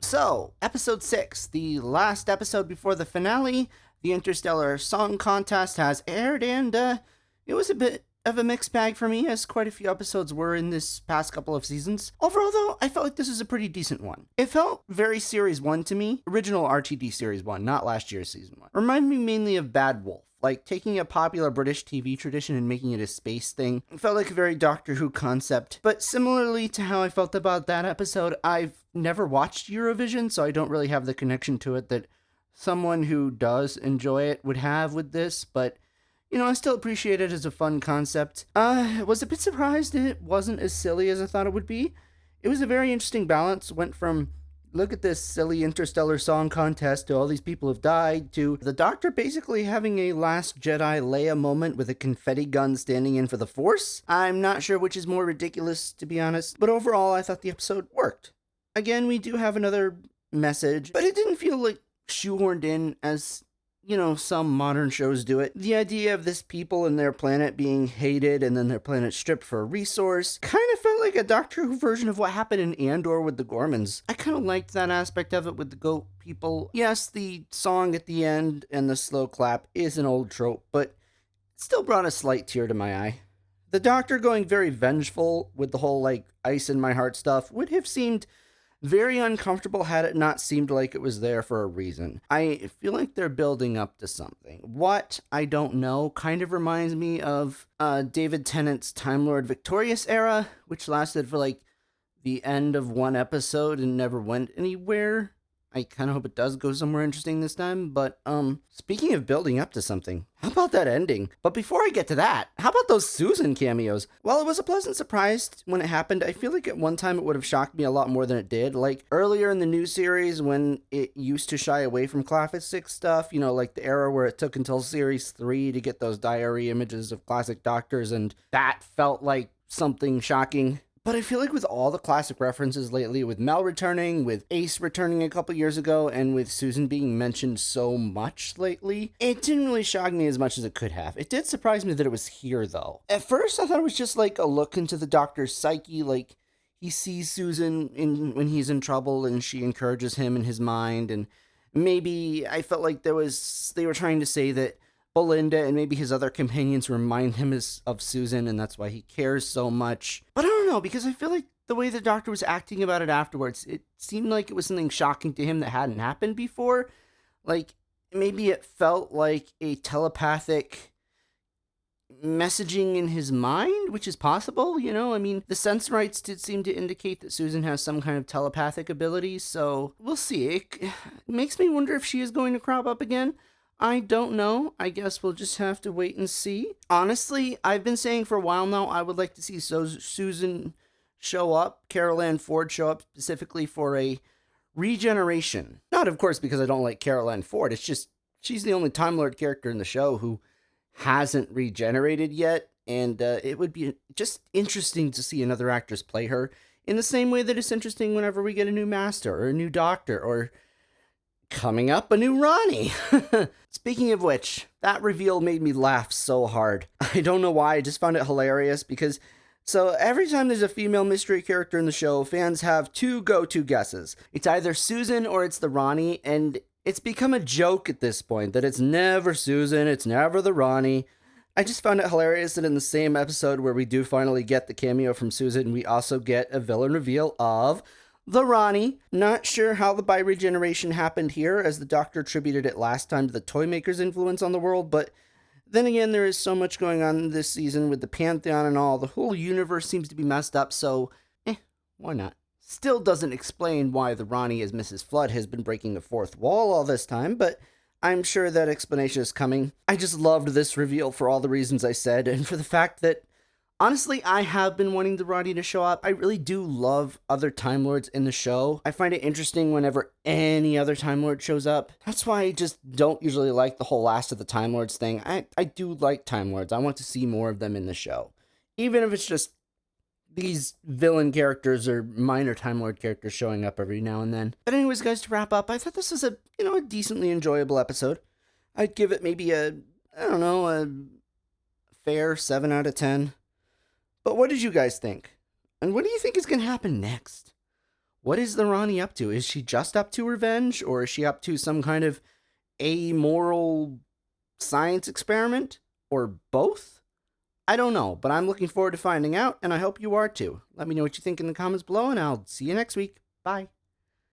So, episode 6, the last episode before the finale, the Interstellar Song Contest has aired, and it was a bit of a mixed bag for me, as quite a few episodes were in this past couple of seasons. Overall, though, I felt like this was a pretty decent one. It felt very Series 1 to me, original RTD Series 1, not last year's Season 1. Reminded me mainly of Bad Wolf. Like, taking a popular British TV tradition and making it a space thing. It felt like a very Doctor Who concept. But similarly to how I felt about that episode, I've never watched Eurovision, so I don't really have the connection to it that someone who does enjoy it would have with this. But, I still appreciate it as a fun concept. I was a bit surprised it wasn't as silly as I thought it would be. It was a very interesting balance. Went from look at this silly Interstellar Song Contest to all these people have died, to the Doctor basically having a Last Jedi Leia moment with a confetti gun standing in for the Force. I'm not sure which is more ridiculous, to be honest, but overall I thought the episode worked. Again, we do have another message, but it didn't feel like shoehorned in as some modern shows do it. The idea of this people and their planet being hated and then their planet stripped for a resource kind of felt like a Doctor Who version of what happened in Andor with the Gormans. I kind of liked that aspect of it with the goat people. Yes, the song at the end and the slow clap is an old trope, but it still brought a slight tear to my eye. The Doctor going very vengeful with the whole ice in my heart stuff would have seemed very uncomfortable had it not seemed like it was there for a reason. I feel like they're building up to something. What? I don't know. Kind of reminds me of David Tennant's Time Lord Victorious era, which lasted for the end of one episode and never went anywhere. I kind of hope it does go somewhere interesting this time, but speaking of building up to something, how about that ending? But before I get to that, how about those Susan cameos? While it was a pleasant surprise when it happened, I feel like at one time it would have shocked me a lot more than it did. Like earlier in the new series when it used to shy away from classic stuff, like the era where it took until series 3 to get those diary images of classic Doctors, and that felt like something shocking. But I feel like with all the classic references lately, with Mel returning, with Ace returning a couple years ago, and with Susan being mentioned so much lately, it didn't really shock me as much as it could have. It did surprise me that it was here, though. At first, I thought it was just a look into the Doctor's psyche, he sees Susan when he's in trouble, and she encourages him in his mind, and maybe I felt like they were trying to say that Belinda and maybe his other companions remind him of Susan, and that's why he cares so much. But I don't know, because I feel like the way the Doctor was acting about it afterwards, it seemed like it was something shocking to him that hadn't happened before. Maybe it felt like a telepathic messaging in his mind, which is possible, the Sensorites did seem to indicate that Susan has some kind of telepathic ability, so we'll see. It makes me wonder if she is going to crop up again. I don't know. I guess we'll just have to wait and see. Honestly, I've been saying for a while now I would like to see Susan show up, Carol Ann Ford show up specifically for a regeneration. Not, of course, because I don't like Carol Ann Ford. It's just she's the only Time Lord character in the show who hasn't regenerated yet, and it would be just interesting to see another actress play her in the same way that it's interesting whenever we get a new Master or a new Doctor or coming up, a new Ronnie. Speaking of which, that reveal made me laugh so hard. I don't know why, I just found it hilarious because every time there's a female mystery character in the show, fans have two go-to guesses. It's either Susan or it's the Ronnie, and it's become a joke at this point that it's never Susan, it's never the Ronnie. I just found it hilarious that in the same episode where we do finally get the cameo from Susan, we also get a villain reveal of the Ronnie. Not sure how the bi-regeneration happened here, as the Doctor attributed it last time to the Toymaker's influence on the world, but then again, there is so much going on this season with the Pantheon and all. The whole universe seems to be messed up, so why not? Still doesn't explain why the Ronnie as Mrs. Flood has been breaking the fourth wall all this time, but I'm sure that explanation is coming. I just loved this reveal for all the reasons I said, and for the fact that honestly, I have been wanting the Ronnie to show up. I really do love other Time Lords in the show. I find it interesting whenever any other Time Lord shows up. That's why I just don't usually like the whole Last of the Time Lords thing. I do like Time Lords. I want to see more of them in the show. Even if it's just these villain characters or minor Time Lord characters showing up every now and then. But anyways, guys, to wrap up, I thought this was a decently enjoyable episode. I'd give it maybe a fair 7 out of 10. But what did you guys think? And what do you think is going to happen next? What is the Ronnie up to? Is she just up to revenge, or is she up to some kind of amoral science experiment? Or both? I don't know, but I'm looking forward to finding out, and I hope you are too. Let me know what you think in the comments below, and I'll see you next week. Bye.